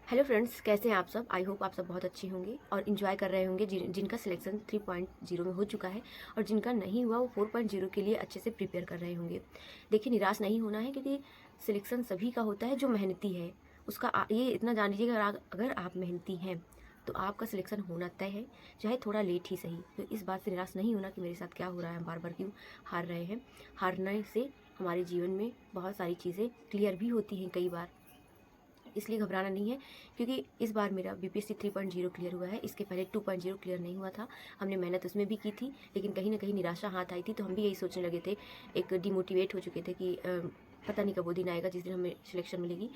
Hello friends, कैसे हैं आप सब। आई होप आप सब बहुत अच्छे होंगे और इन्जॉय कर रहे होंगे जिनका सिलेक्शन 3.0 में हो चुका है और जिनका नहीं हुआ वो 4.0 के लिए अच्छे से प्रिपेयर कर रहे होंगे। देखिए, निराश नहीं होना है क्योंकि सिलेक्शन सभी का होता है जो मेहनती है। उसका ये इतना जान लीजिएगा, अगर आप मेहनती हैं तो आपका सिलेक्शन होना तय है, चाहे थोड़ा लेट ही सही। तो इस बात से निराश नहीं होना कि मेरे साथ क्या हो रहा है, हम बार बार क्यों हार रहे हैं। हारने से हमारे जीवन में बहुत सारी चीज़ें क्लियर भी होती हैं कई बार, इसलिए घबराना नहीं है। क्योंकि इस बार मेरा बीपीएससी 3.0 क्लियर हुआ है, इसके पहले 2.0 क्लियर नहीं हुआ था। हमने मेहनत उसमें भी की थी, लेकिन कहीं ना कहीं निराशा हाथ आई थी, तो हम भी यही सोचने लगे थे, एक डिमोटिवेट हो चुके थे कि पता नहीं कब वो दिन आएगा जिस दिन हमें सिलेक्शन मिलेगी।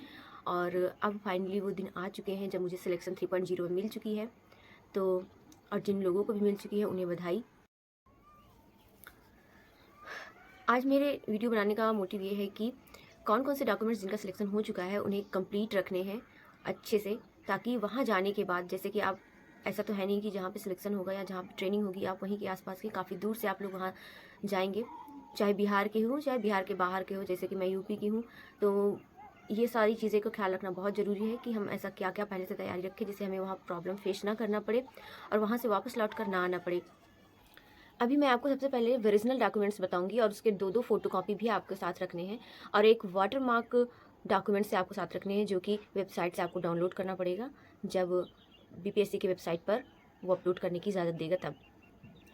और अब फाइनली वो दिन आ चुके हैं जब मुझे सिलेक्शन 3.0 में मिल चुकी है। तो और जिन लोगों को भी मिल चुकी है उन्हें बधाई। आज मेरे वीडियो बनाने का मोटिव ये है कि कौन कौन से डॉक्यूमेंट्स जिनका सिलेक्शन हो चुका है उन्हें कंप्लीट रखने हैं अच्छे से, ताकि वहाँ जाने के बाद, जैसे कि आप, ऐसा तो है नहीं कि जहाँ पे सिलेक्शन होगा या जहाँ पे ट्रेनिंग होगी आप वहीं के आसपास के, काफ़ी दूर से आप लोग वहाँ जाएंगे, चाहे बिहार के हो चाहे बिहार के बाहर के हो, जैसे कि मैं यूपी की हूँ। तो ये सारी चीज़ें का ख्याल रखना बहुत ज़रूरी है कि हम ऐसा क्या क्या पहले से तैयारी रखें जिससे हमें वहाँ प्रॉब्लम फेस ना करना पड़े और वहाँ से वापस लौट कर ना आना पड़े। अभी मैं आपको सबसे पहले ओरिजिनल डॉक्यूमेंट्स बताऊंगी और उसके दो फोटोकॉपी भी आपके साथ रखने हैं, और एक वाटरमार्क डॉक्यूमेंट से आपको साथ रखने हैं जो कि वेबसाइट से आपको डाउनलोड करना पड़ेगा जब बीपीएससी की वेबसाइट पर वो अपलोड करने की इजाज़त देगा तब।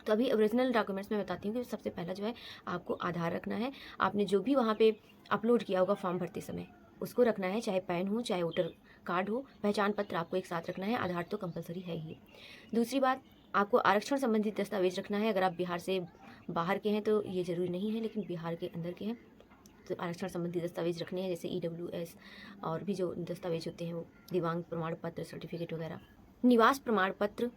तो अभी ओरिजिनल डॉक्यूमेंट्स में बताती हूँ कि सबसे पहला जो है आपको आधार रखना है। आपने जो भी वहाँ पे अपलोड किया होगा फॉर्म भरते समय उसको रखना है, चाहे पैन हो चाहे वोटर कार्ड हो, पहचान पत्र आपको एक साथ रखना है, आधार तो कंपलसरी है ही। दूसरी बात, आपको आरक्षण संबंधित दस्तावेज रखना है। अगर आप बिहार से बाहर के हैं तो ये ज़रूरी नहीं है, लेकिन बिहार के अंदर के हैं तो आरक्षण संबंधी दस्तावेज रखने हैं, जैसे EWS और भी जो दस्तावेज होते हैं वो दिव्यांग प्रमाण पत्र, सर्टिफिकेट वगैरह। निवास प्रमाण पत्र,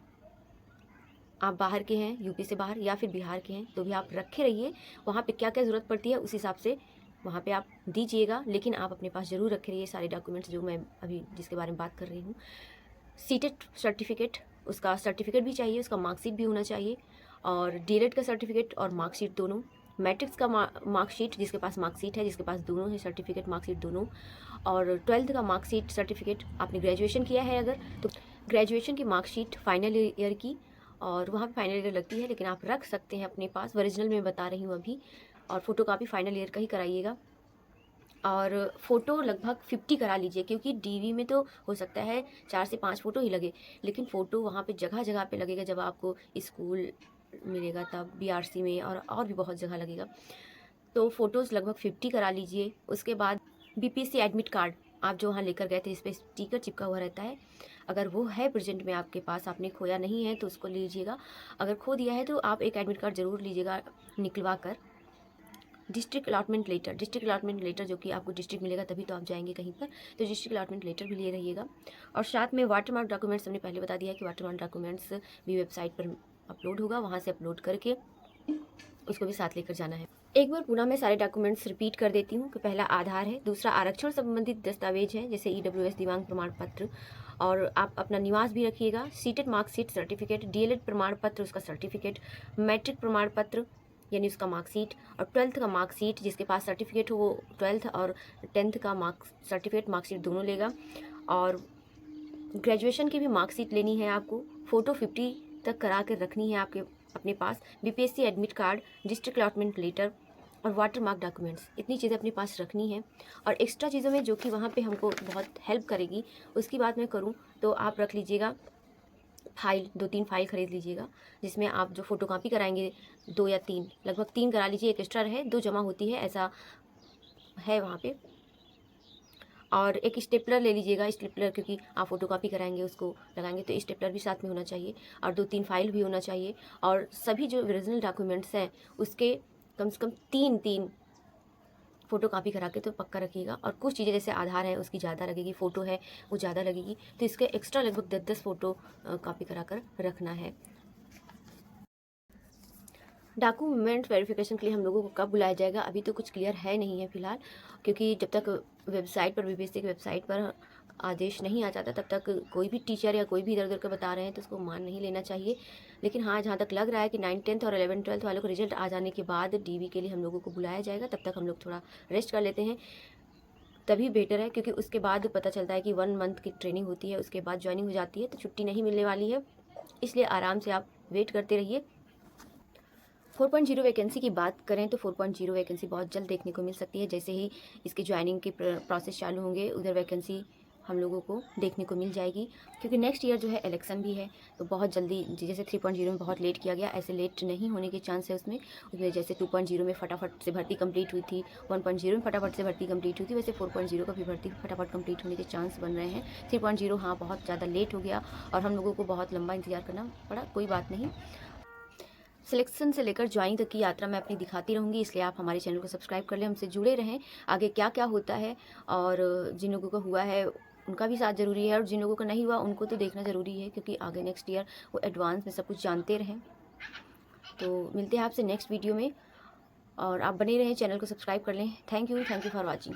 आप बाहर के हैं, यूपी से बाहर या फिर बिहार के हैं तो भी आप रखे रहिए। वहाँ पे क्या क्या ज़रूरत पड़ती है उस हिसाब से वहाँ पे आप दीजिएगा, लेकिन आप अपने पास ज़रूर रखे रहिए सारे डॉक्यूमेंट्स जो मैं अभी जिसके बारे में बात कर रही हूँ। सीटेट सर्टिफिकेट, उसका सर्टिफिकेट भी चाहिए, उसका मार्कशीट भी होना चाहिए, और डीएलएड का सर्टिफिकेट और मार्कशीट दोनों। मैट्रिक्स का मार्कशीट, जिसके पास मार्कशीट है, जिसके पास दोनों है सर्टिफिकेट मार्कशीट दोनों। और 12th का मार्कशीट सर्टिफिकेट, आपने ग्रेजुएशन किया है अगर तो ग्रेजुएशन की मार्कशीट फाइनल ईयर की, और वहाँ पे फाइनल ईयर लगती है, लेकिन आप रख सकते हैं अपने पास। ओरिजिनल में बता रही हूँ अभी, और फोटोकॉपी फाइनल ईयर का ही कराइएगा। और फ़ोटो लगभग 50 करा लीजिए, क्योंकि डीवी में तो हो सकता है 4 से 5 फ़ोटो ही लगे, लेकिन फ़ोटो वहाँ पे जगह जगह पे लगेगा। जब आपको स्कूल मिलेगा तब बीआरसी में और भी बहुत जगह लगेगा, तो फ़ोटोज़ लगभग 50 करा लीजिए। उसके बाद बीपीएससी एडमिट कार्ड आप जो वहाँ लेकर गए थे, जिस पे स्टिकर चिपका हुआ रहता है, अगर वो है प्रेजेंट में आपके पास, आपने खोया नहीं है तो उसको लीजिएगा। अगर खो दिया है तो आप एक एडमिट कार्ड ज़रूर लीजिएगा निकलवा कर। District allotment letter, district allotment letter जो कि आपको डिस्ट्रिक्ट मिलेगा तभी तो आप जाएंगे कहीं पर, तो डिस्ट्रिक्ट अलॉटमेंट लेटर भी लिए रहिएगा। और साथ में वाटरमार्क डॉक्यूमेंट्स, हमने पहले बता दिया है कि वाटरमार्क डॉक्यूमेंट्स भी वेबसाइट पर अपलोड होगा, वहाँ से अपलोड करके उसको भी साथ लेकर जाना है। एक बार पुनः मैं सारे डॉक्यूमेंट्स रिपीट कर देती हूँ कि पहला आधार है, दूसरा आरक्षण संबंधित दस्तावेज है जैसे EWS दिव्यांग प्रमाण पत्र, और आप अपना निवास भी रखिएगा, सीटेट मार्कशीट सर्टिफिकेट, डीएलएड प्रमाण पत्र उसका सर्टिफिकेट, मैट्रिक प्रमाण पत्र यानी उसका मार्कशीट, और 12th का मार्कशीट, जिसके पास सर्टिफिकेट हो वो 12th और 10th का सर्टिफिकेट मार्कशीट दोनों लेगा। और ग्रेजुएशन की भी मार्कशीट लेनी है आपको, फ़ोटो 50 तक करा कर रखनी है आपके अपने पास, BPSC admit card, district allotment letter और वाटरमार्क डॉक्यूमेंट्स, इतनी चीज़ें अपने पास रखनी है। और एक्स्ट्रा चीज़ों में जो कि वहाँ पे हमको बहुत हेल्प करेगी, उसकी बात मैं करूँ तो आप रख लीजिएगा फाइल, 2-3 फाइल खरीद लीजिएगा, जिसमें आप जो फ़ोटोकॉपी कराएंगे 2 या 3, लगभग 3 करा लीजिए, एक एक्स्ट्रा रहे, 2 जमा होती है ऐसा है वहाँ पे। और एक स्टेपलर ले लीजिएगा, स्टेपलर क्योंकि आप फोटोकॉपी कराएंगे उसको लगाएंगे तो स्टेपलर भी साथ में होना चाहिए, और 2-3 फाइल भी होना चाहिए। और सभी जो ओरिजिनल डॉक्यूमेंट्स हैं उसके कम से कम 3-3 फ़ोटोकॉपी करा के तो पक्का रखिएगा। और कुछ चीज़ें जैसे आधार है उसकी ज़्यादा लगेगी, फ़ोटो है वो ज़्यादा लगेगी, तो इसके एक्स्ट्रा लगभग 10-10 फ़ोटो कॉपी करा कर रखना है। डॉक्यूमेंट वेरिफिकेशन के लिए हम लोगों को कब बुलाया जाएगा, अभी तो कुछ क्लियर है नहीं है फ़िलहाल, क्योंकि जब तक वेबसाइट पर, बीपीएससी की वेबसाइट पर आदेश नहीं आ जाता तब तक कोई भी टीचर या कोई भी इधर उधर का बता रहे हैं तो उसको मान नहीं लेना चाहिए। लेकिन हाँ, जहाँ तक लग रहा है कि 9th 10th और 11th 12th वालों को रिजल्ट आ जाने के बाद डीवी के लिए हम लोगों को बुलाया जाएगा, तब तक हम लोग थोड़ा रेस्ट कर लेते हैं। तभी बेटर है, क्योंकि उसके बाद पता चलता है कि 1 मंथ की ट्रेनिंग होती है, उसके बाद ज्वाइनिंग हो जाती है, तो छुट्टी नहीं मिलने वाली है। इसलिए आराम से आप वेट करते रहिए। 4.0 वैकेंसी की बात करें तो 4.0 वैकेंसी बहुत जल्द देखने को मिल सकती है। जैसे ही इसके ज्वाइनिंग के प्रोसेस चालू होंगे, उधर वैकेंसी हम लोगों को देखने को मिल जाएगी, क्योंकि नेक्स्ट ईयर जो है इलेक्शन भी है। तो बहुत जल्दी, जैसे 3.0 में बहुत लेट किया गया, ऐसे लेट नहीं होने के चांस है उसमें जैसे 2.0 में फटाफट से भर्ती कंप्लीट हुई थी, 1.0 में फटाफट से भर्ती कंप्लीट हुई थी, वैसे 4.0 का भी भर्ती फटाफट कंप्लीट होने के चांस बन रहे हैं। 3.0 हाँ बहुत ज़्यादा लेट हो गया और हम लोगों को बहुत लंबा इंतजार करना पड़ा, कोई बात नहीं। सिलेक्शन से लेकर ज्वाइनिंग तक की यात्रा मैं अपनी दिखाती रहूँगी, इसलिए आप हमारे चैनल को सब्सक्राइब कर लें, हमसे जुड़े रहें। आगे क्या क्या होता है और जिन लोगों को हुआ है उनका भी साथ ज़रूरी है, और जिन लोगों को नहीं हुआ उनको तो देखना ज़रूरी है, क्योंकि आगे नेक्स्ट ईयर वो एडवांस में सब कुछ जानते रहें। तो मिलते हैं आपसे नेक्स्ट वीडियो में, और आप बने रहें, चैनल को सब्सक्राइब कर लें। Thank you for watching.